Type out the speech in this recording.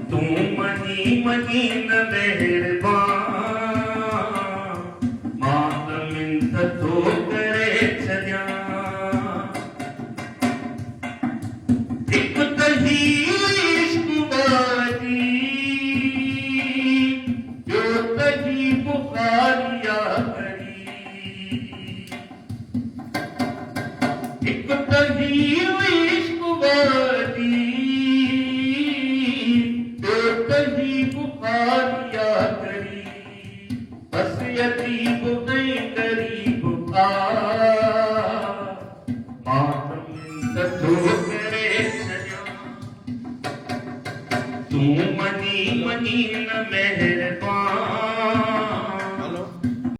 तू money money न मेहरबान मात मिंत तो करे छॾिया एक तही इश्क वारी जो तही बुखारिया करी एक तही इश्क वारी बुखारिया करी बस यतीब गई करीब करे छॾिया तू मनी मनी न मेहरबान